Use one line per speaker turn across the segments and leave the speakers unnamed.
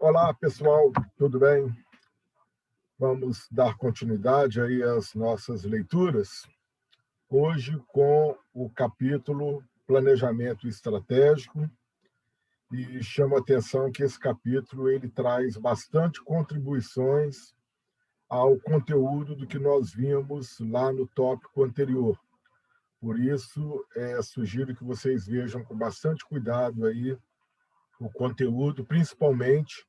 Olá, pessoal, tudo bem? Vamos dar continuidade aí às nossas leituras, hoje com o capítulo Planejamento Estratégico, e chamo a atenção que esse capítulo ele traz bastante contribuições ao conteúdo do que nós vimos lá no tópico anterior. Por isso, sugiro que vocês vejam com bastante cuidado aí o conteúdo, principalmente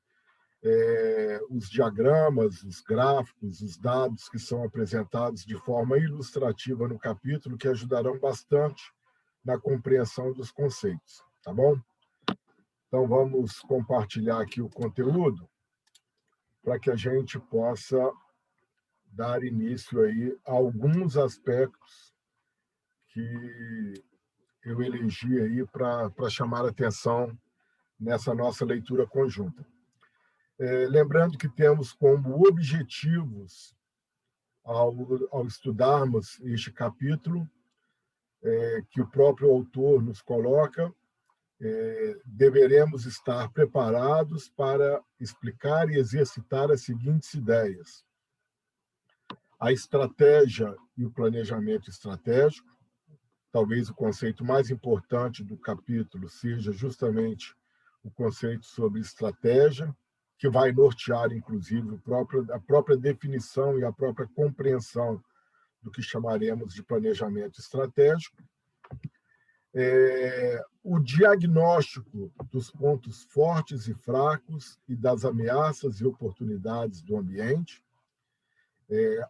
os diagramas, os gráficos, os dados que são apresentados de forma ilustrativa no capítulo, que ajudarão bastante na compreensão dos conceitos, tá bom? Então, vamos compartilhar aqui o conteúdo para que a gente possa dar início aí a alguns aspectos que eu elegi aí para chamar a atenção nessa nossa leitura conjunta. Lembrando que temos como objetivos, ao estudarmos este capítulo, que o próprio autor nos coloca, deveremos estar preparados para explicar e exercitar as seguintes ideias: a estratégia e o planejamento estratégico. Talvez o conceito mais importante do capítulo seja justamente o conceito sobre estratégia, que vai nortear, inclusive, a própria definição e a própria compreensão do que chamaremos de planejamento estratégico. O diagnóstico dos pontos fortes e fracos e das ameaças e oportunidades do ambiente.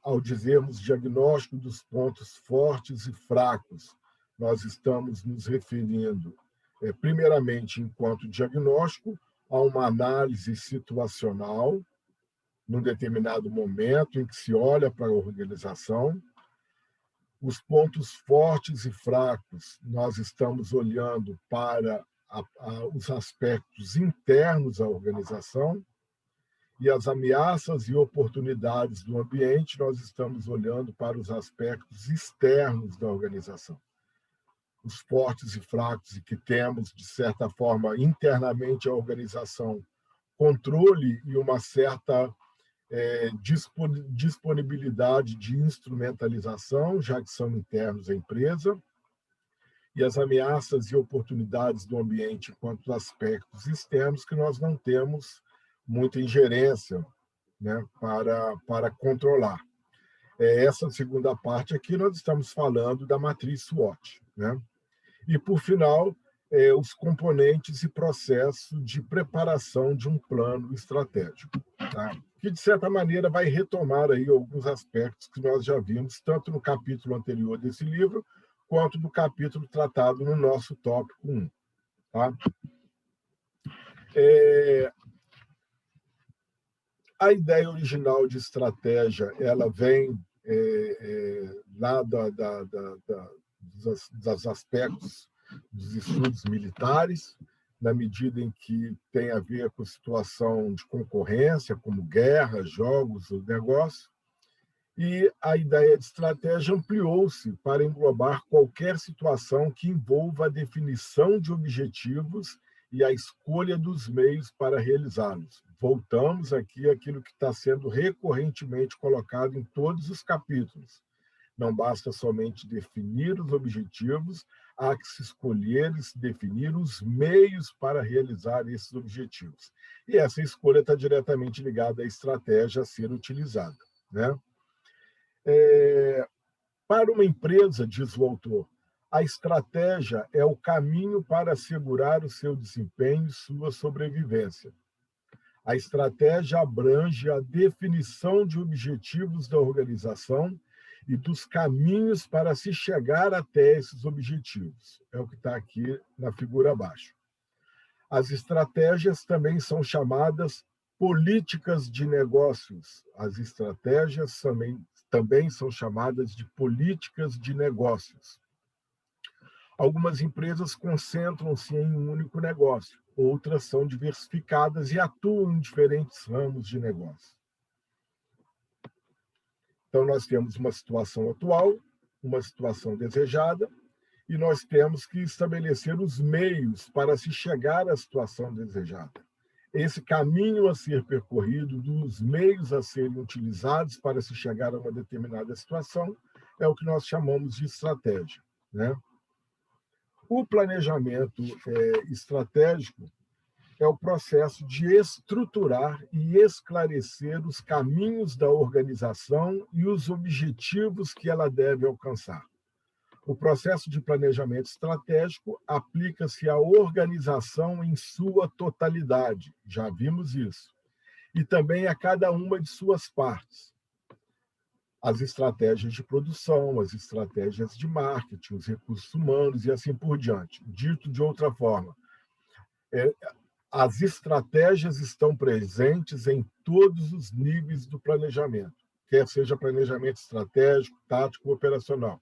Ao dizermos diagnóstico dos pontos fortes e fracos, nós estamos nos referindo, primeiramente, enquanto diagnóstico, a uma análise situacional, num determinado momento em que se olha para a organização. Os pontos fortes e fracos, nós estamos olhando para os aspectos internos à organização, e as ameaças e oportunidades do ambiente, nós estamos olhando para os aspectos externos da organização. Os fortes e fracos que temos, de certa forma, internamente a organização, controle e uma certa disponibilidade de instrumentalização, já que são internos à empresa, e as ameaças e oportunidades do ambiente enquanto aspectos externos que nós não temos muita ingerência, né, para controlar. Essa segunda parte aqui nós estamos falando da matriz SWOT, né? E, por final, os componentes e processo de preparação de um plano estratégico, tá? Que, de certa maneira, vai retomar aí alguns aspectos que nós já vimos, tanto no capítulo anterior desse livro, quanto no capítulo tratado no nosso tópico 1. Tá? A ideia original de estratégia, ela vem lá dos aspectos dos estudos militares, na medida em que tem a ver com situação de concorrência, como guerra, jogos, o negócio. E a ideia de estratégia ampliou-se para englobar qualquer situação que envolva a definição de objetivos e a escolha dos meios para realizá-los. Voltamos aqui àquilo que está sendo recorrentemente colocado em todos os capítulos. Não basta somente definir os objetivos, há que se escolher e se definir os meios para realizar esses objetivos. E essa escolha está diretamente ligada à estratégia a ser utilizada, né? Para uma empresa, diz o autor, a estratégia é o caminho para assegurar o seu desempenho e sua sobrevivência. A estratégia abrange a definição de objetivos da organização e dos caminhos para se chegar até esses objetivos. É o que está aqui na figura abaixo. As estratégias também são chamadas políticas de negócios. As estratégias também são chamadas de políticas de negócios. Algumas empresas concentram-se em um único negócio, outras são diversificadas e atuam em diferentes ramos de negócio. Então, nós temos uma situação atual, uma situação desejada, e nós temos que estabelecer os meios para se chegar à situação desejada. esse caminho a ser percorrido, dos meios a serem utilizados para se chegar a uma determinada situação, é o que nós chamamos de estratégia, né? O planejamento estratégico é o processo de estruturar e esclarecer os caminhos da organização e os objetivos que ela deve alcançar. O processo de planejamento estratégico aplica-se à organização em sua totalidade, já vimos isso, e também a cada uma de suas partes. As estratégias de produção, as estratégias de marketing, os recursos humanos e assim por diante. Dito de outra forma, as estratégias estão presentes em todos os níveis do planejamento, quer seja planejamento estratégico, tático ou operacional.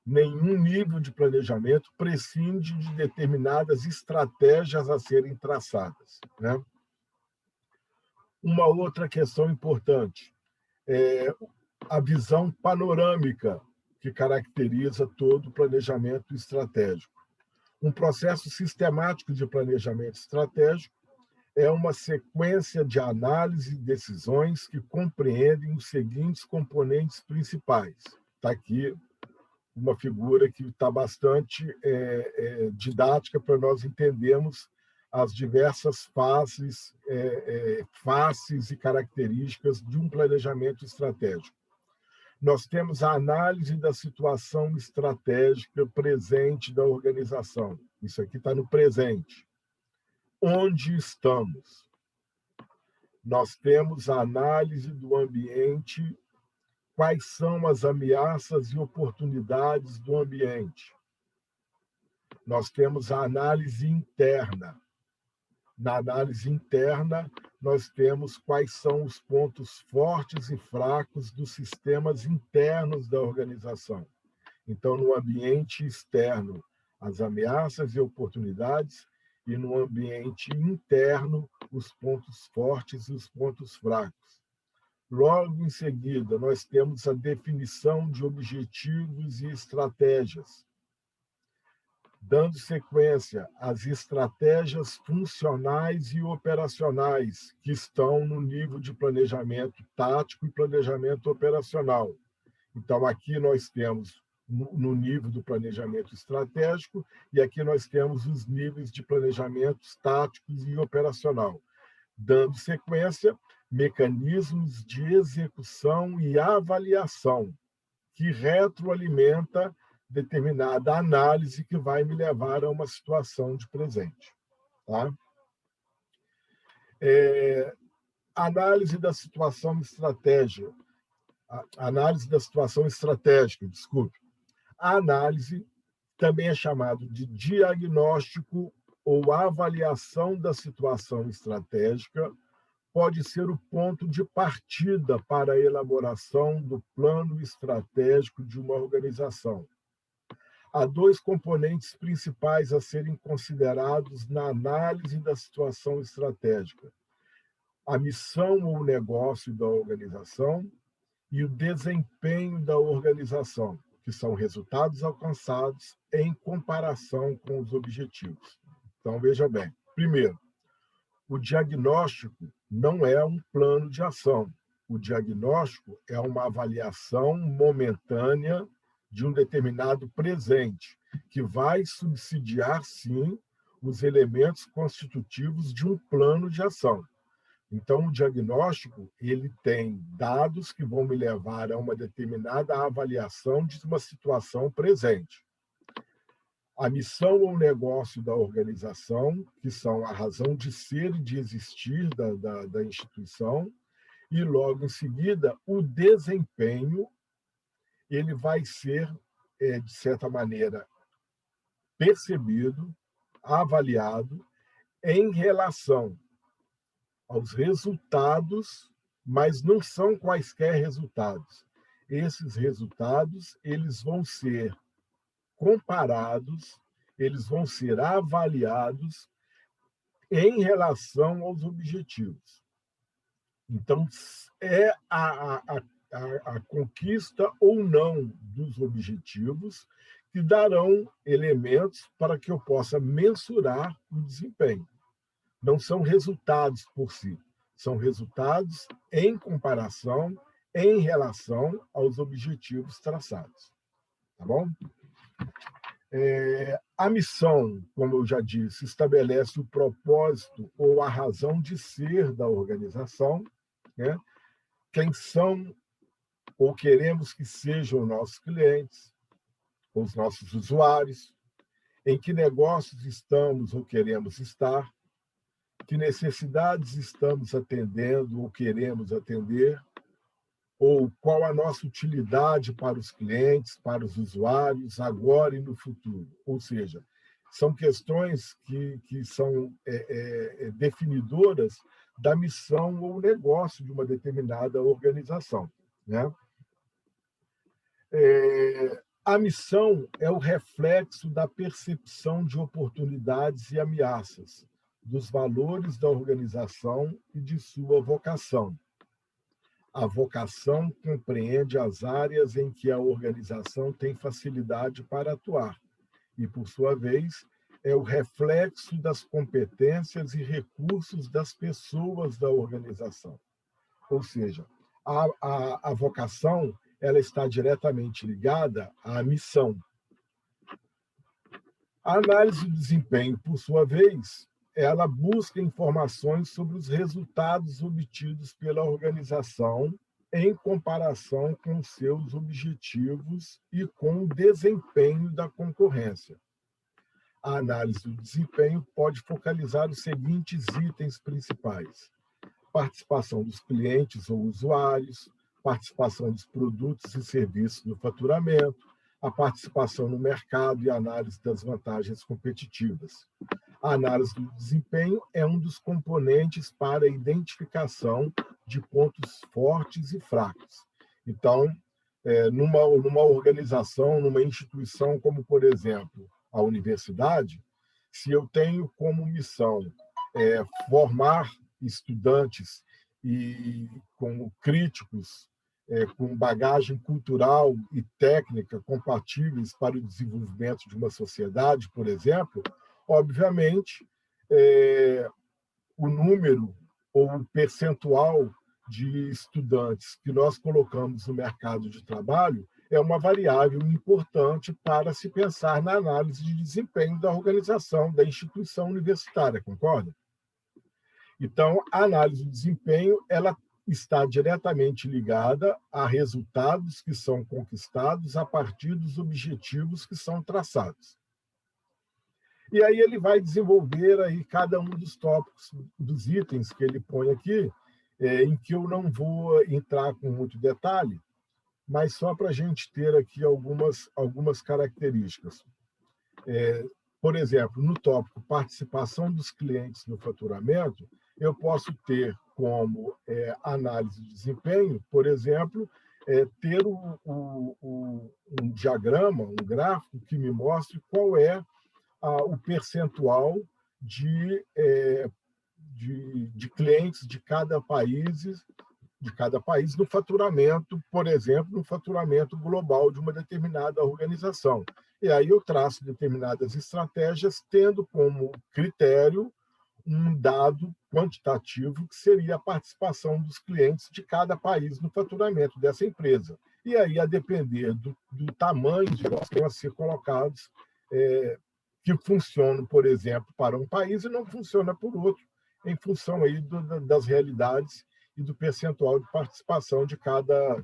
Nenhum nível de planejamento prescinde de determinadas estratégias a serem traçadas, né? Uma outra questão importante é a visão panorâmica que caracteriza todo o planejamento estratégico. Um processo sistemático de planejamento estratégico é uma sequência de análise e decisões que compreendem os seguintes componentes principais. Está aqui uma figura que está bastante didática para nós entendermos as diversas faces e características de um planejamento estratégico. Nós temos a análise da situação estratégica presente da organização. Isso aqui está no presente. Onde estamos? Nós temos a análise do ambiente. Quais são as ameaças e oportunidades do ambiente? Nós temos a análise interna. Na análise interna, nós temos quais são os pontos fortes e fracos dos sistemas internos da organização. Então, no ambiente externo, as ameaças e oportunidades, e no ambiente interno, os pontos fortes e os pontos fracos. Logo em seguida, nós temos a definição de objetivos e estratégias. Dando sequência às estratégias funcionais e operacionais, que estão no nível de planejamento tático e planejamento operacional. Então, aqui nós temos no nível do planejamento estratégico, e aqui nós temos os níveis de planejamentos táticos e operacional. Dando sequência, mecanismos de execução e avaliação, que retroalimenta determinada análise que vai me levar a uma situação de presente. Tá? Análise da situação estratégica. Análise da situação estratégica, desculpe. A análise também é chamada de diagnóstico ou avaliação da situação estratégica, pode ser o ponto de partida para a elaboração do plano estratégico de uma organização. Há dois componentes principais a serem considerados na análise da situação estratégica: a missão ou negócio da organização e o desempenho da organização, que são resultados alcançados em comparação com os objetivos. Então, veja bem. Primeiro, o diagnóstico não é um plano de ação. O diagnóstico é uma avaliação momentânea de um determinado presente, que vai subsidiar, sim, os elementos constitutivos de um plano de ação. Então, o diagnóstico ele tem dados que vão me levar a uma determinada avaliação de uma situação presente. A missão ou negócio da organização, que são a razão de ser e de existir da instituição, e logo em seguida o desempenho, ele vai ser, de certa maneira, percebido, avaliado em relação aos resultados, mas não são quaisquer resultados. Esses resultados eles vão ser comparados, eles vão ser avaliados em relação aos objetivos. Então, é a conquista ou não dos objetivos que darão elementos para que eu possa mensurar o desempenho. Não são resultados por si, são resultados em comparação, em relação aos objetivos traçados. Tá bom? A missão, como eu já disse, estabelece o propósito ou a razão de ser da organização, né? Quem são ou queremos que sejam nossos clientes, os nossos usuários, em que negócios estamos ou queremos estar, que necessidades estamos atendendo ou queremos atender, ou qual a nossa utilidade para os clientes, para os usuários, agora e no futuro. Ou seja, são questões que são definidoras da missão ou negócio de uma determinada organização, né? A missão é o reflexo da percepção de oportunidades e ameaças, dos valores da organização e de sua vocação. A vocação compreende as áreas em que a organização tem facilidade para atuar e, por sua vez, é o reflexo das competências e recursos das pessoas da organização. Ou seja, a vocação ela está diretamente ligada à missão. A análise do desempenho, por sua vez, ela busca informações sobre os resultados obtidos pela organização em comparação com seus objetivos e com o desempenho da concorrência. A análise do desempenho pode focalizar os seguintes itens principais: participação dos clientes ou usuários, participação dos produtos e serviços no faturamento, a participação no mercado e a análise das vantagens competitivas. A análise do desempenho é um dos componentes para a identificação de pontos fortes e fracos. Então, numa organização, numa instituição como, por exemplo, a universidade, se eu tenho como missão formar estudantes e como críticos, com bagagem cultural e técnica compatíveis para o desenvolvimento de uma sociedade, por exemplo, obviamente, o número ou o percentual de estudantes que nós colocamos no mercado de trabalho é uma variável importante para se pensar na análise de desempenho da organização, da instituição universitária, concorda? Então, a análise do desempenho ela está diretamente ligada a resultados que são conquistados a partir dos objetivos que são traçados. E aí ele vai desenvolver aí cada um dos tópicos, dos itens que ele põe aqui, em que eu não vou entrar com muito detalhe, mas só para a gente ter aqui algumas características. Por exemplo, no tópico participação dos clientes no faturamento, eu posso ter como análise de desempenho, por exemplo, ter um diagrama, um gráfico que me mostre qual é o percentual de clientes de cada país no faturamento, por exemplo, no faturamento global de uma determinada organização. E aí eu traço determinadas estratégias, tendo como critério um dado quantitativo, que seria a participação dos clientes de cada país no faturamento dessa empresa. E aí, a depender do tamanho de negócios que vão ser colocados, que funcionam, por exemplo, para um país e não funciona por outro, em função aí das realidades e do percentual de participação de cada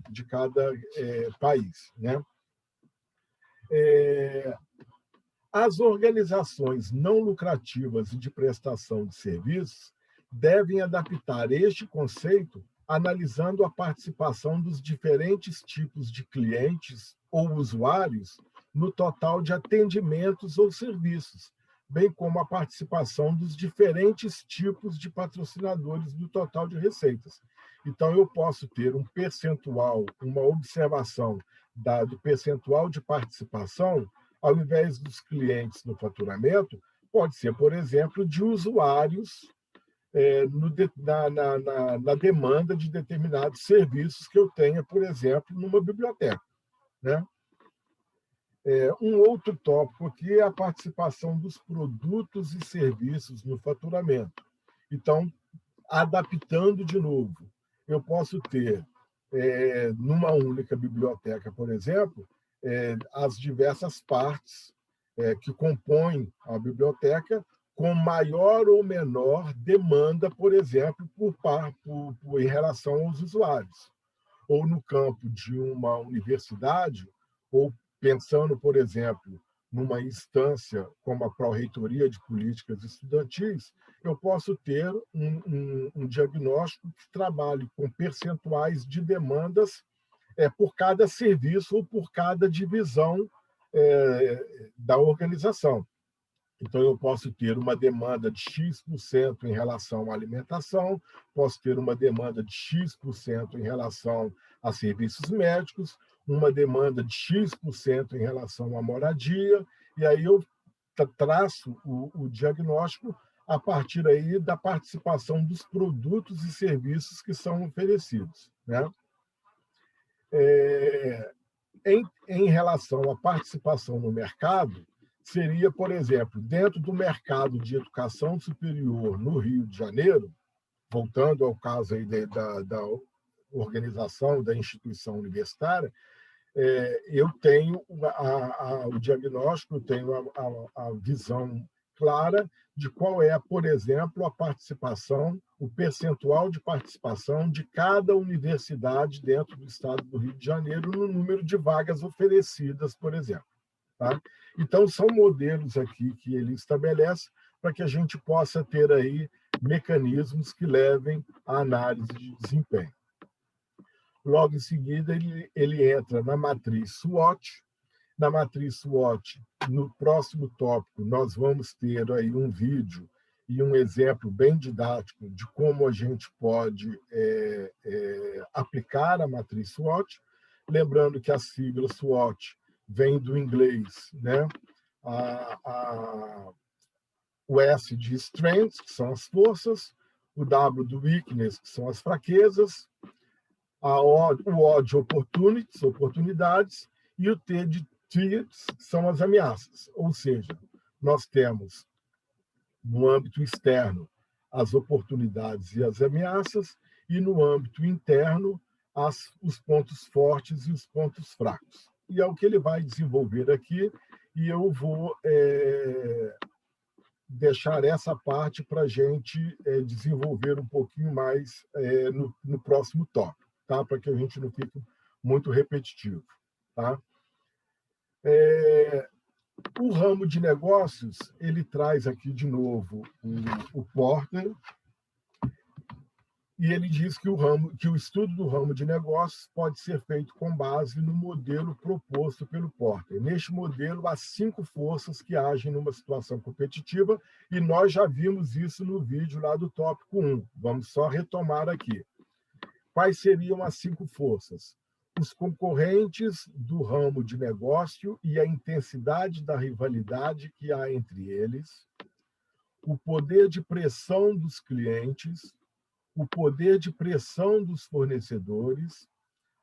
país, né? As organizações não lucrativas e de prestação de serviços devem adaptar este conceito analisando a participação dos diferentes tipos de clientes ou usuários no total de atendimentos ou serviços, bem como a participação dos diferentes tipos de patrocinadores no total de receitas. Então, eu posso ter um percentual, uma observação do percentual de participação, ao invés dos clientes no faturamento, pode ser, por exemplo, de usuários na demanda de determinados serviços que eu tenha, por exemplo, numa biblioteca, né? Um outro tópico aqui é a participação dos produtos e serviços no faturamento. Então, adaptando de novo, eu posso ter, numa única biblioteca, por exemplo, as diversas partes que compõem a biblioteca, com maior ou menor demanda, por exemplo, em relação aos usuários. Ou no campo de uma universidade, ou pensando, por exemplo, numa instância como a Pró-Reitoria de Políticas Estudantis, eu posso ter um diagnóstico que trabalhe com percentuais de demandas por cada serviço ou por cada divisão da organização. Então, eu posso ter uma demanda de X% em relação à alimentação, posso ter uma demanda de X% em relação a serviços médicos, uma demanda de X% em relação à moradia, e aí eu traço o diagnóstico a partir aí da participação dos produtos e serviços que são oferecidos, né? Em relação à participação no mercado, seria, por exemplo, dentro do mercado de educação superior no Rio de Janeiro, voltando ao caso aí da organização, da instituição universitária, eu tenho o diagnóstico, eu tenho a visão clara de qual é, por exemplo, a participação, o percentual de participação de cada universidade dentro do estado do Rio de Janeiro no número de vagas oferecidas, por exemplo. Tá? Então, são modelos aqui que ele estabelece para que a gente possa ter aí mecanismos que levem à análise de desempenho. Logo em seguida, ele entra na matriz SWOT. Na matriz SWOT, no próximo tópico, nós vamos ter aí um vídeo e um exemplo bem didático de como a gente pode aplicar a matriz SWOT. Lembrando que a sigla SWOT vem do inglês, né? O S de Strengths, que são as forças, o W do Weakness, que são as fraquezas, o O de Opportunities, oportunidades, e o T de Threats, que são as ameaças. Ou seja, nós temos, no âmbito externo, as oportunidades e as ameaças, e no âmbito interno, os pontos fortes e os pontos fracos. E é o que ele vai desenvolver aqui, e eu vou deixar essa parte para a gente desenvolver um pouquinho mais no próximo tópico, tá? Para que a gente não fique muito repetitivo. Tá? O ramo de negócios, ele traz aqui de novo o Porter, e ele diz que o estudo do ramo de negócios pode ser feito com base no modelo proposto pelo Porter. Neste modelo, há 5 forças que agem numa situação competitiva, e nós já vimos isso no vídeo lá do tópico 1. Vamos só retomar aqui. Quais seriam as 5 forças? Os concorrentes do ramo de negócio e a intensidade da rivalidade que há entre eles, o poder de pressão dos clientes, o poder de pressão dos fornecedores,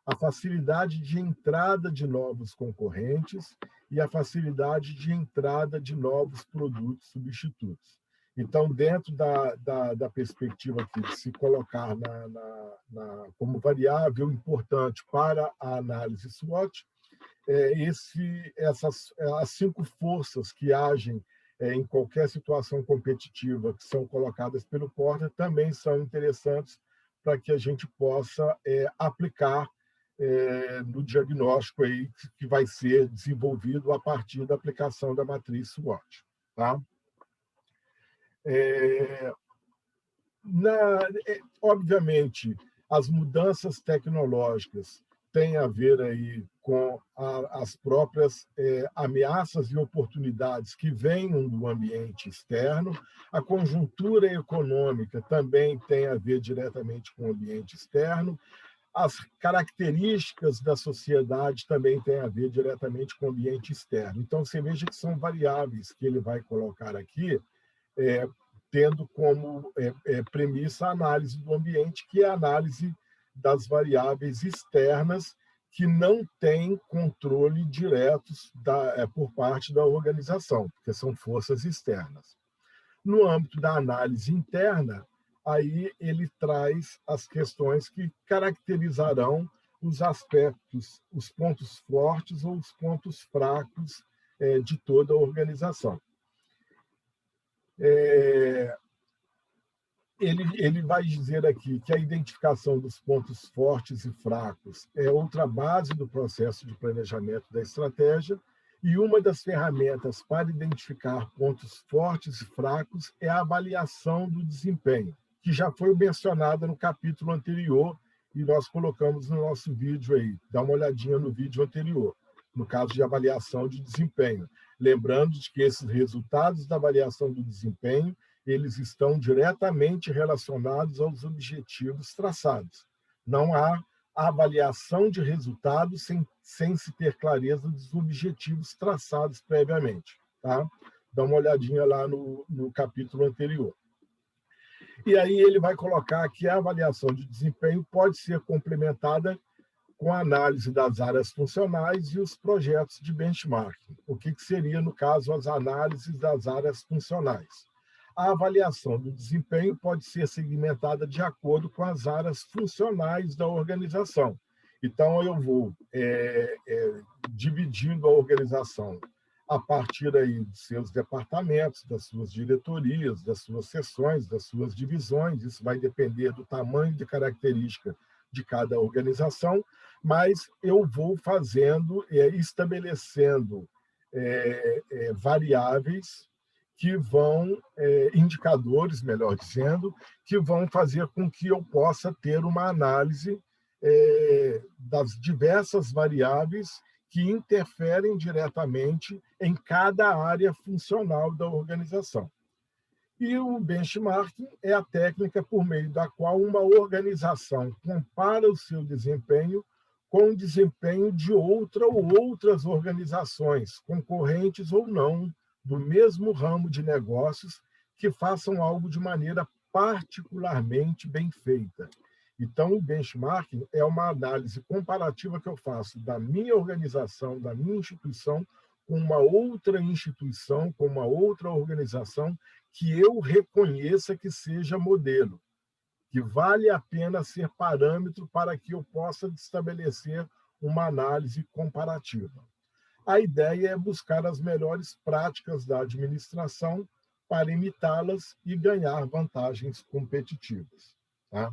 a facilidade de entrada de novos concorrentes e a facilidade de entrada de novos produtos substitutos. Então, dentro da perspectiva aqui de se colocar como variável importante para a análise SWOT, as 5 forças que agem em qualquer situação competitiva que são colocadas pelo Porter também são interessantes para que a gente possa aplicar no diagnóstico aí que vai ser desenvolvido a partir da aplicação da matriz SWOT. Tá? Obviamente, as mudanças tecnológicas têm a ver aí com as próprias ameaças e oportunidades que venham do ambiente externo. A conjuntura econômica também tem a ver diretamente com o ambiente externo. As características da sociedade também têm a ver diretamente com o ambiente externo. Então, você veja que são variáveis que ele vai colocar aqui, tendo como premissa a análise do ambiente, que é a análise das variáveis externas que não têm controle direto por parte da organização, porque são forças externas. No âmbito da análise interna, aí ele traz as questões que caracterizarão os aspectos, os pontos fortes ou os pontos fracos de toda a organização. Ele vai dizer aqui que a identificação dos pontos fortes e fracos é outra base do processo de planejamento da estratégia, e uma das ferramentas para identificar pontos fortes e fracos é a avaliação do desempenho, que já foi mencionada no capítulo anterior e nós colocamos no nosso vídeo aí. Dá uma olhadinha no vídeo anterior, no caso de avaliação de desempenho. Lembrando de que esses resultados da avaliação do desempenho eles estão diretamente relacionados aos objetivos traçados. Não há avaliação de resultados sem se ter clareza dos objetivos traçados previamente. Tá? Dá uma olhadinha lá no capítulo anterior. E aí ele vai colocar que a avaliação de desempenho pode ser complementada com a análise das áreas funcionais e os projetos de benchmarking. O que seria, no caso, as análises das áreas funcionais? A avaliação do desempenho pode ser segmentada de acordo com as áreas funcionais da organização. Então, eu vou dividindo a organização a partir aí dos seus departamentos, das suas diretorias, das suas seções, das suas divisões. Isso vai depender do tamanho de característica de cada organização, mas eu vou fazendo, estabelecendo variáveis que vão, indicadores, melhor dizendo, que vão fazer com que eu possa ter uma análise das diversas variáveis que interferem diretamente em cada área funcional da organização. E o benchmarking é a técnica por meio da qual uma organização compara o seu desempenho com o desempenho de outra ou outras organizações, concorrentes ou não, do mesmo ramo de negócios, que façam algo de maneira particularmente bem feita. Então, o benchmarking é uma análise comparativa que eu faço da minha organização, da minha instituição, com uma outra instituição, com uma outra organização, que eu reconheça que seja modelo, que vale a pena ser parâmetro para que eu possa estabelecer uma análise comparativa. A ideia é buscar as melhores práticas da administração para imitá-las e ganhar vantagens competitivas. Tá?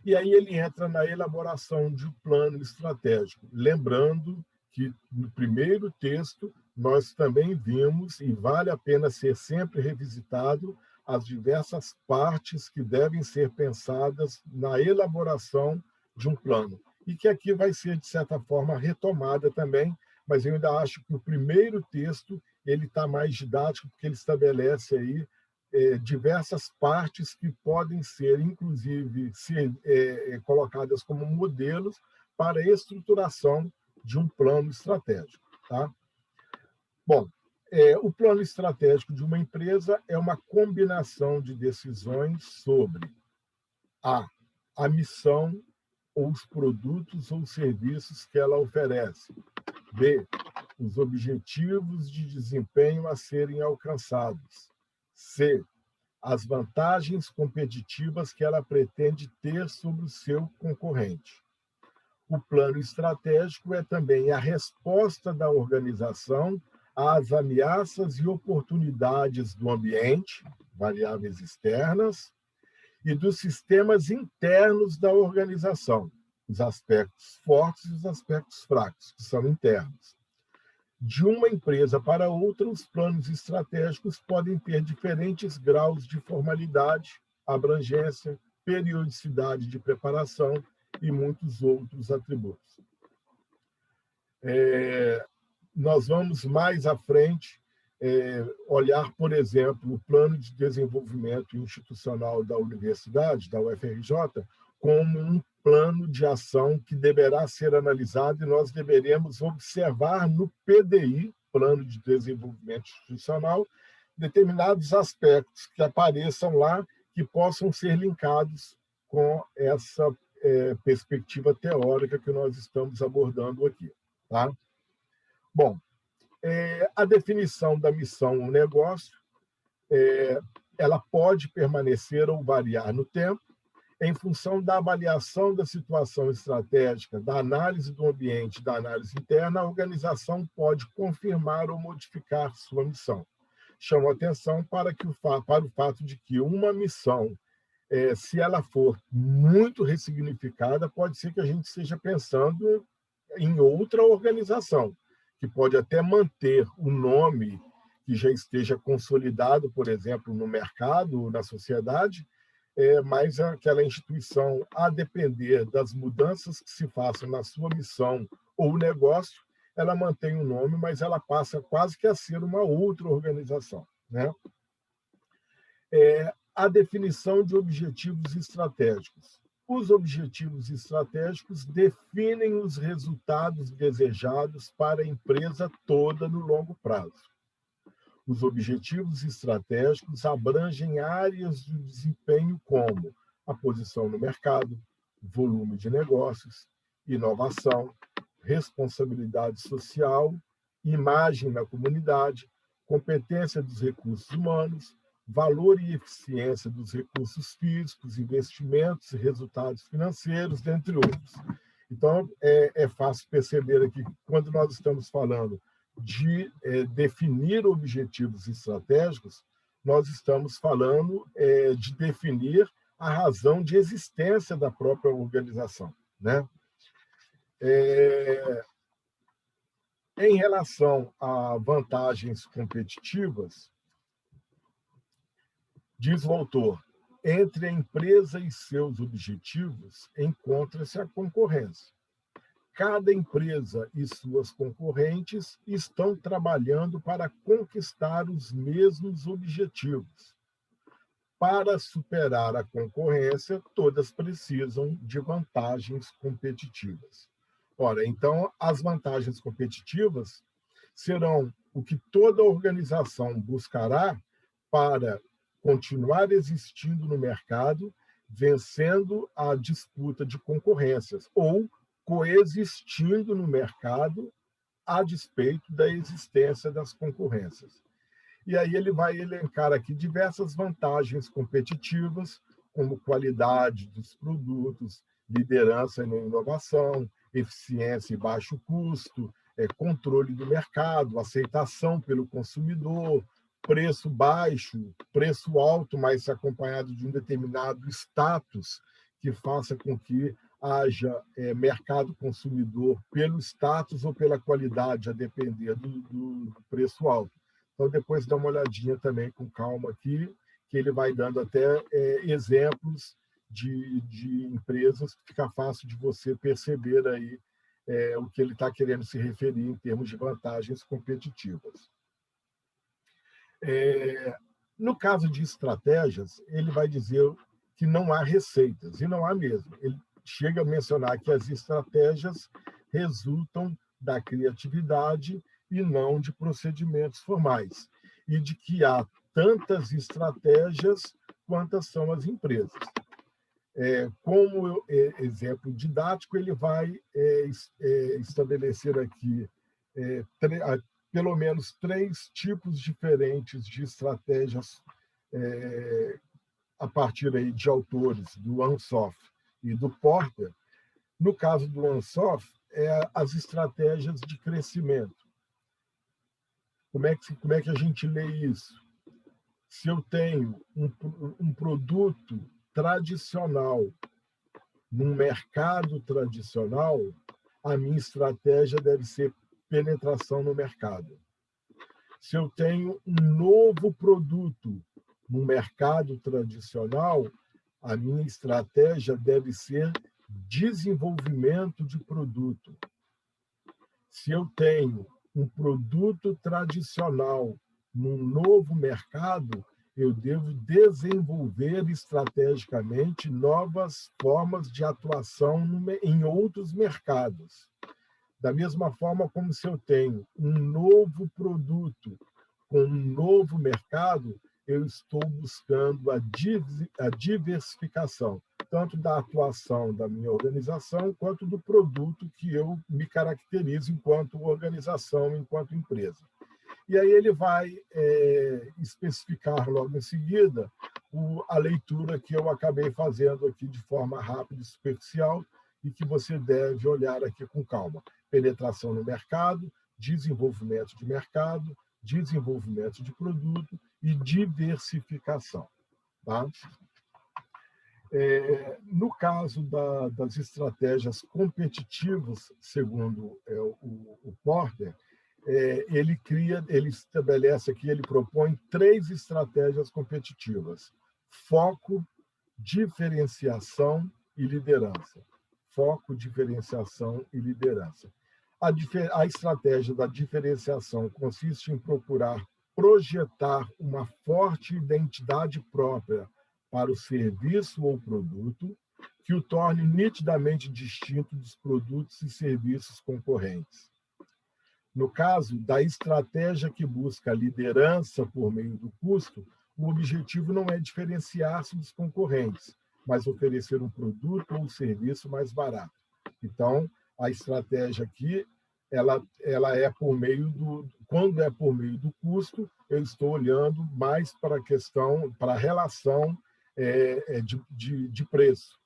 E aí ele entra na elaboração de um plano estratégico, lembrando que no primeiro texto nós também vimos, e vale a pena ser sempre revisitado, as diversas partes que devem ser pensadas na elaboração de um plano. E que aqui vai ser, de certa forma, retomada também, mas eu ainda acho que o primeiro texto ele está mais didático, porque ele estabelece aí diversas partes que podem ser, inclusive, colocadas como modelos para a estruturação de um plano estratégico. Tá? Bom, o plano estratégico de uma empresa é uma combinação de decisões sobre a missão ou os produtos ou serviços que ela oferece. B, os objetivos de desempenho a serem alcançados. C, as vantagens competitivas que ela pretende ter sobre o seu concorrente. O plano estratégico é também a resposta da organização às ameaças e oportunidades do ambiente, variáveis externas, e dos sistemas internos da organização, os aspectos fortes e os aspectos fracos, que são internos. De uma empresa para outra, os planos estratégicos podem ter diferentes graus de formalidade, abrangência, periodicidade de preparação e muitos outros atributos. Nós vamos mais à frente olhar, por exemplo, o plano de desenvolvimento institucional da universidade, da UFRJ, como um plano de ação que deverá ser analisado e nós deveremos observar no PDI, Plano de Desenvolvimento Institucional, determinados aspectos que apareçam lá que possam ser linkados com essa perspectiva teórica que nós estamos abordando aqui. Tá? Bom, a definição da missão ou negócio ela pode permanecer ou variar no tempo, em função da avaliação da situação estratégica, da análise do ambiente, da análise interna, a organização pode confirmar ou modificar sua missão. Chamo atenção para o fato de que uma missão, se ela for muito ressignificada, pode ser que a gente esteja pensando em outra organização, que pode até manter o nome que já esteja consolidado, por exemplo, no mercado, na sociedade, mas aquela instituição, a depender das mudanças que se façam na sua missão ou negócio, ela mantém o nome, mas ela passa quase que a ser uma outra organização, né? A definição de objetivos estratégicos. Os objetivos estratégicos definem os resultados desejados para a empresa toda no longo prazo. Os objetivos estratégicos abrangem áreas de desempenho como a posição no mercado, volume de negócios, inovação, responsabilidade social, imagem na comunidade, competência dos recursos humanos, valor e eficiência dos recursos físicos, investimentos e resultados financeiros, dentre outros. Então, é fácil perceber aqui que quando nós estamos falando de definir objetivos estratégicos, nós estamos falando de definir a razão de existência da própria organização, né? Em relação a vantagens competitivas, diz o autor, entre a empresa e seus objetivos encontra-se a concorrência. Cada empresa e suas concorrentes estão trabalhando para conquistar os mesmos objetivos. Para superar a concorrência, todas precisam de vantagens competitivas. Ora, então, as vantagens competitivas serão o que toda organização buscará para continuar existindo no mercado, vencendo a disputa de concorrências, ou coexistindo no mercado a despeito da existência das concorrências. E aí ele vai elencar aqui diversas vantagens competitivas, como qualidade dos produtos, liderança na inovação, eficiência e baixo custo, controle do mercado, aceitação pelo consumidor, preço baixo, preço alto, mas acompanhado de um determinado status que faça com que haja mercado consumidor pelo status ou pela qualidade, a depender do preço alto. Então, depois dá uma olhadinha também com calma aqui, que ele vai dando até exemplos de empresas que fica fácil de você perceber aí o que ele está querendo se referir em termos de vantagens competitivas. No caso de estratégias, ele vai dizer que não há receitas, e não há mesmo. Ele chega a mencionar que as estratégias resultam da criatividade e não de procedimentos formais, e de que há tantas estratégias quantas são as empresas. Como exemplo didático, ele vai estabelecer aqui pelo menos 3 tipos diferentes de estratégias a partir aí de autores do Ansoff e do Porter. No caso do Ansoff, as estratégias de crescimento. Como é que a gente lê isso? Se eu tenho um produto tradicional num mercado tradicional, a minha estratégia deve ser penetração no mercado. Se eu tenho um novo produto no mercado tradicional, a minha estratégia deve ser desenvolvimento de produto. Se eu tenho um produto tradicional num novo mercado, eu devo desenvolver estrategicamente novas formas de atuação em outros mercados. Da mesma forma como se eu tenho um novo produto com um novo mercado, eu estou buscando a diversificação, tanto da atuação da minha organização, quanto do produto que eu me caracterizo enquanto organização, enquanto empresa. E aí ele vai especificar logo em seguida a leitura que eu acabei fazendo aqui de forma rápida e superficial e que você deve olhar aqui com calma. Penetração no mercado, desenvolvimento de mercado, desenvolvimento de produto e diversificação. Tá? No caso das estratégias competitivas, segundo o Porter, ele estabelece aqui, ele propõe 3 estratégias competitivas: foco, diferenciação e liderança. Foco, diferenciação e liderança. A estratégia da diferenciação consiste em procurar projetar uma forte identidade própria para o serviço ou produto que o torne nitidamente distinto dos produtos e serviços concorrentes. No caso da estratégia que busca a liderança por meio do custo, o objetivo não é diferenciar-se dos concorrentes, mas oferecer um produto ou serviço mais barato. Então, a estratégia aqui, ela é por meio quando é por meio do custo, eu estou olhando mais para a questão, para a relação de preço.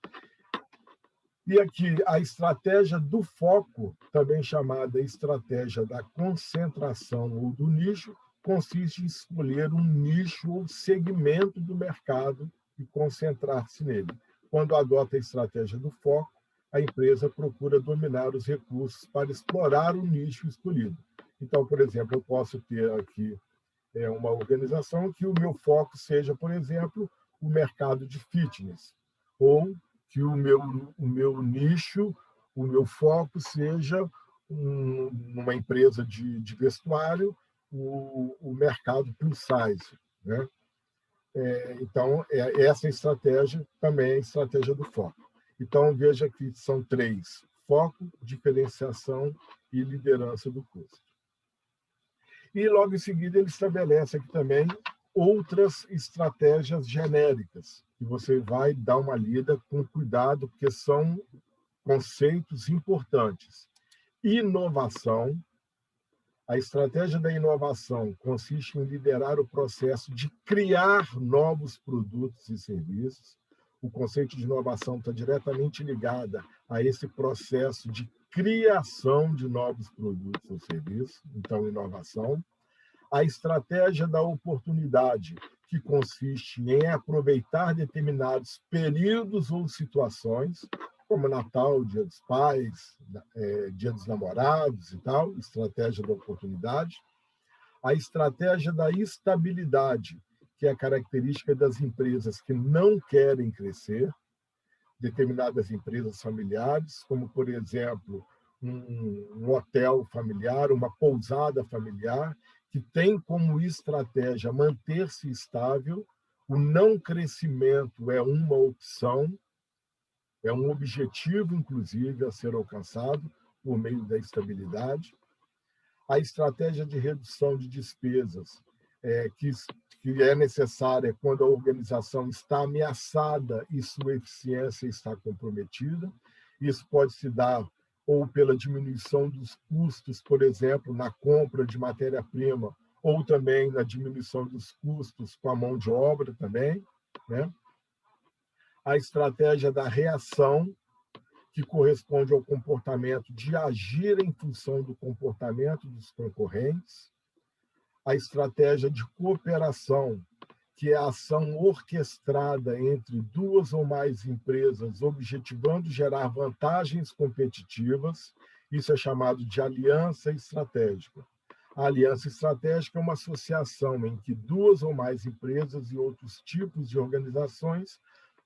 E aqui, a estratégia do foco, também chamada estratégia da concentração ou do nicho, consiste em escolher um nicho ou segmento do mercado e concentrar-se nele. Quando adota a estratégia do foco, a empresa procura dominar os recursos para explorar o nicho escolhido. Então, por exemplo, eu posso ter aqui uma organização que o meu foco seja, por exemplo, o mercado de fitness, ou que o meu nicho, o meu foco seja uma empresa de vestuário, o mercado plus size. Né? Então, essa estratégia também é a estratégia do foco. Então, veja que são 3: foco, diferenciação e liderança do custo. E, logo em seguida, ele estabelece aqui também outras estratégias genéricas, que você vai dar uma lida com cuidado, porque são conceitos importantes. Inovação. A estratégia da inovação consiste em liderar o processo de criar novos produtos e serviços. O conceito de inovação está diretamente ligado a esse processo de criação de novos produtos ou serviços. Então, inovação. A estratégia da oportunidade, que consiste em aproveitar determinados períodos ou situações, como Natal, Dia dos Pais, Dia dos Namorados e tal, estratégia da oportunidade. A estratégia da estabilidade, que é a característica das empresas que não querem crescer, determinadas empresas familiares, como, por exemplo, um hotel familiar, uma pousada familiar, que tem como estratégia manter-se estável, o não crescimento é uma opção, é um objetivo, inclusive, a ser alcançado por meio da estabilidade. A estratégia de redução de despesas, que é necessária quando a organização está ameaçada e sua eficiência está comprometida. Isso pode se dar ou pela diminuição dos custos, por exemplo, na compra de matéria-prima, ou também na diminuição dos custos com a mão de obra também, né? A estratégia da reação, que corresponde ao comportamento de agir em função do comportamento dos concorrentes. A estratégia de cooperação, que é a ação orquestrada entre 2 ou mais empresas, objetivando gerar vantagens competitivas. Isso é chamado de aliança estratégica. A aliança estratégica é uma associação em que 2 ou mais empresas e outros tipos de organizações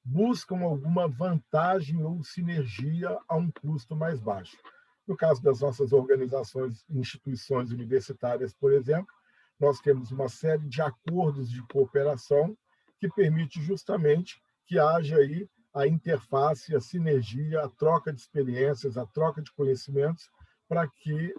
buscam alguma vantagem ou sinergia a um custo mais baixo. No caso das nossas organizações, instituições universitárias, por exemplo, nós temos uma série de acordos de cooperação que permite justamente que haja aí a interface, a sinergia, a troca de experiências, a troca de conhecimentos, para que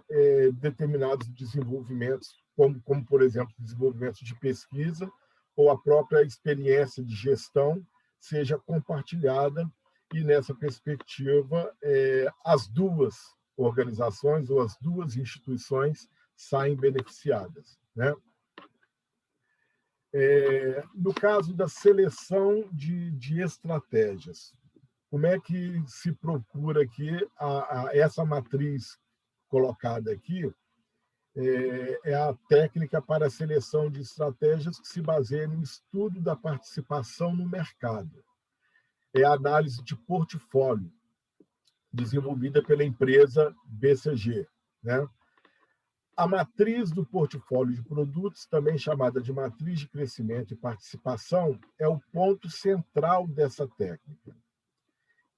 determinados desenvolvimentos, como, por exemplo, desenvolvimento de pesquisa ou a própria experiência de gestão, seja compartilhada e, nessa perspectiva, as 2 organizações ou as 2 instituições saem beneficiadas. né? No caso da seleção de estratégias, como é que se procura aqui essa matriz colocada aqui? É a técnica para a seleção de estratégias que se baseia no estudo da participação no mercado. É a análise de portfólio, desenvolvida pela empresa BCG, né? A matriz do portfólio de produtos, também chamada de matriz de crescimento e participação, é o ponto central dessa técnica.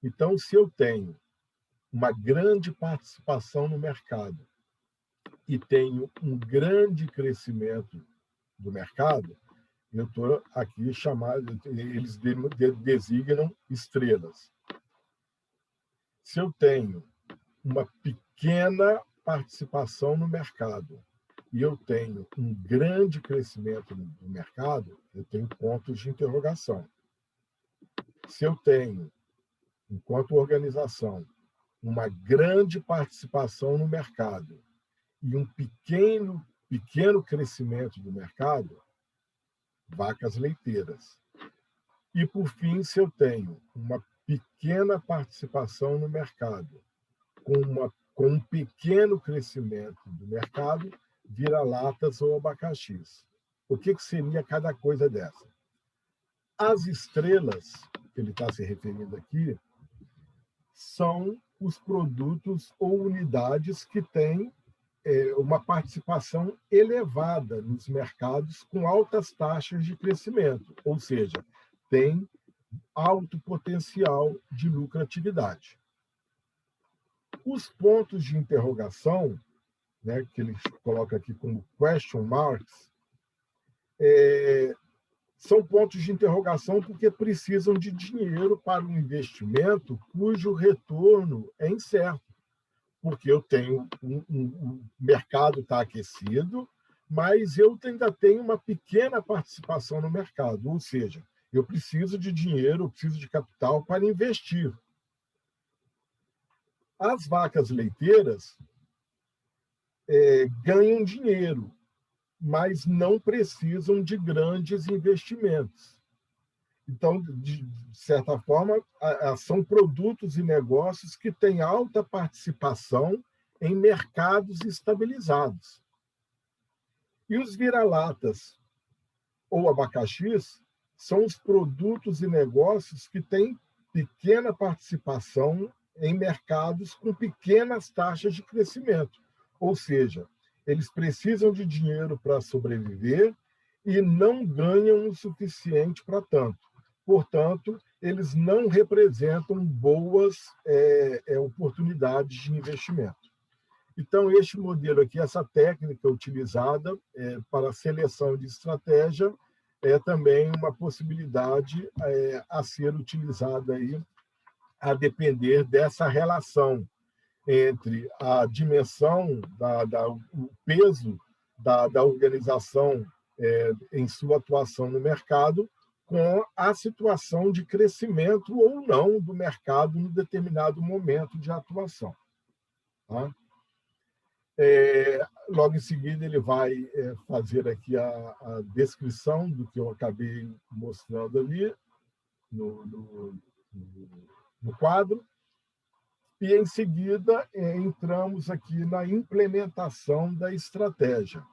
Então, se eu tenho uma grande participação no mercado e tenho um grande crescimento do mercado, eu estou aqui chamado, eles designam estrelas. Se eu tenho uma pequena participação no mercado e eu tenho um grande crescimento no mercado, eu tenho pontos de interrogação. Se eu tenho, enquanto organização, uma grande participação no mercado e um pequeno crescimento do mercado, vacas leiteiras. E, por fim, se eu tenho uma pequena participação no mercado com um pequeno crescimento do mercado, vira-latas ou abacaxis. O que seria cada coisa dessa? As estrelas, que ele está se referindo aqui, são os produtos ou unidades que têm uma participação elevada nos mercados com altas taxas de crescimento, ou seja, tem alto potencial de lucratividade. Os pontos de interrogação, né, que ele coloca aqui como question marks, são pontos de interrogação porque precisam de dinheiro para um investimento cujo retorno é incerto. Porque eu tenho um mercado está aquecido, mas eu ainda tenho uma pequena participação no mercado, ou seja, eu preciso de dinheiro, eu preciso de capital para investir. As vacas leiteiras ganham dinheiro, mas não precisam de grandes investimentos. Então, de certa forma, são produtos e negócios que têm alta participação em mercados estabilizados. E os vira-latas ou abacaxis são os produtos e negócios que têm pequena participação em mercados com pequenas taxas de crescimento. Ou seja, eles precisam de dinheiro para sobreviver e não ganham o suficiente para tanto. Portanto, eles não representam boas oportunidades de investimento. Então, este modelo aqui, essa técnica utilizada para a seleção de estratégia, é também uma possibilidade a ser utilizada aí, a depender dessa relação entre a dimensão, o peso da organização em sua atuação no mercado, com a situação de crescimento ou não do mercado em determinado momento de atuação. Tá? Logo em seguida, ele vai fazer aqui a descrição do que eu acabei mostrando ali no quadro, e, em seguida, entramos aqui na implementação da estratégia.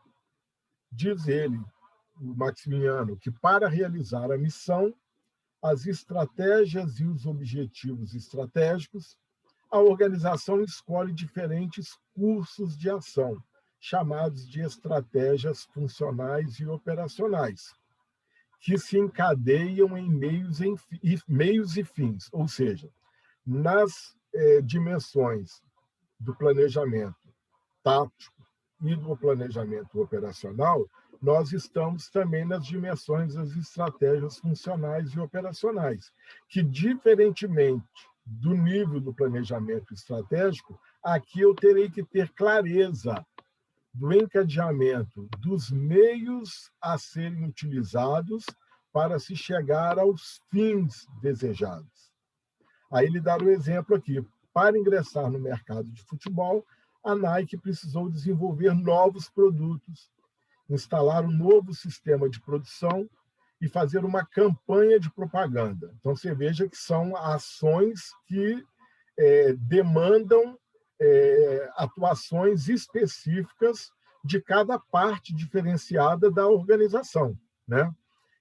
Diz ele, o Maximiano, que para realizar a missão, as estratégias e os objetivos estratégicos, a organização escolhe diferentes cursos de ação, chamados de estratégias funcionais e operacionais, que se encadeiam em meios e fins, ou seja, nas dimensões do planejamento tático e do planejamento operacional, nós estamos também nas dimensões das estratégias funcionais e operacionais, que, diferentemente do nível do planejamento estratégico, aqui eu terei que ter clareza do encadeamento dos meios a serem utilizados para se chegar aos fins desejados. Aí ele dá um exemplo aqui. Para ingressar no mercado de futebol, a Nike precisou desenvolver novos produtos instalar um novo sistema de produção e fazer uma campanha de propaganda. Então, você veja que são ações que demandam atuações específicas de cada parte diferenciada da organização, né?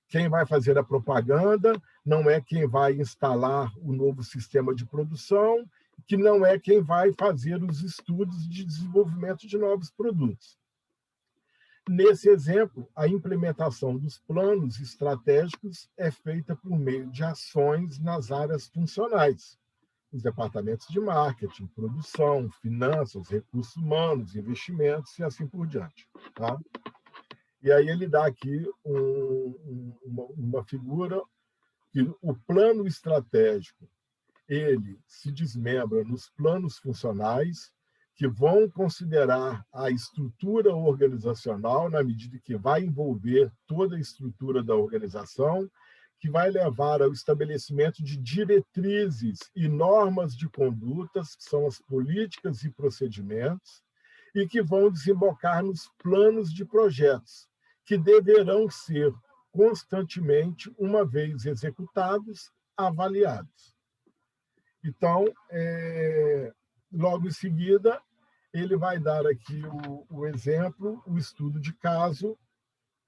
Quem vai fazer a propaganda não é quem vai instalar o novo sistema de produção, que não é quem vai fazer os estudos de desenvolvimento de novos produtos. Nesse exemplo, a implementação dos planos estratégicos é feita por meio de ações nas áreas funcionais, os departamentos de marketing, produção, finanças, recursos humanos, investimentos e assim por diante. Tá? E aí ele dá aqui uma figura que o plano estratégico ele se desmembra nos planos funcionais, que vão considerar a estrutura organizacional na medida que vai envolver toda a estrutura da organização, que vai levar ao estabelecimento de diretrizes e normas de condutas, que são as políticas e procedimentos, e que vão desembocar nos planos de projetos, que deverão ser constantemente, uma vez executados, avaliados. Então, logo em seguida, ele vai dar aqui o exemplo, o estudo de caso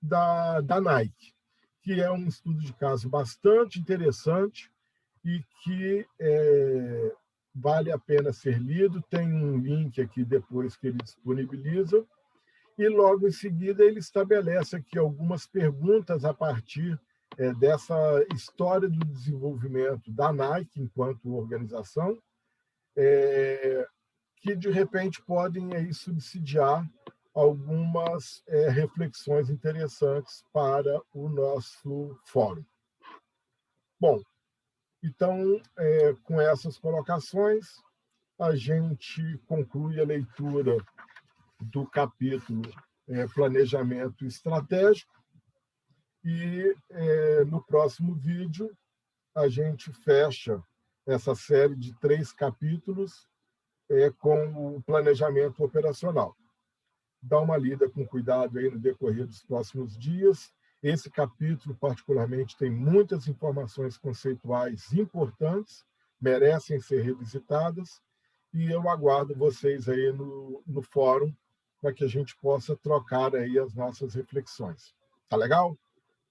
da Nike, que é um estudo de caso bastante interessante e que vale a pena ser lido. Tem um link aqui depois que ele disponibiliza. E logo em seguida ele estabelece aqui algumas perguntas a partir dessa história do desenvolvimento da Nike enquanto organização, que de repente podem aí subsidiar algumas reflexões interessantes para o nosso fórum. Bom, então, com essas colocações, a gente conclui a leitura do capítulo Planejamento Estratégico e no próximo vídeo a gente fecha essa série de 3 capítulos com o planejamento operacional. Dá uma lida com cuidado aí no decorrer dos próximos dias. Esse capítulo, particularmente, tem muitas informações conceituais importantes, merecem ser revisitadas, e eu aguardo vocês aí no fórum para que a gente possa trocar aí as nossas reflexões. Tá legal?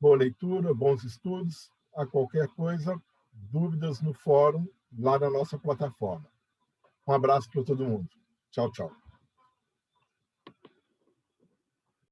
Boa leitura, bons estudos. A qualquer coisa, dúvidas no fórum, lá na nossa plataforma. Um abraço para todo mundo. Tchau, tchau.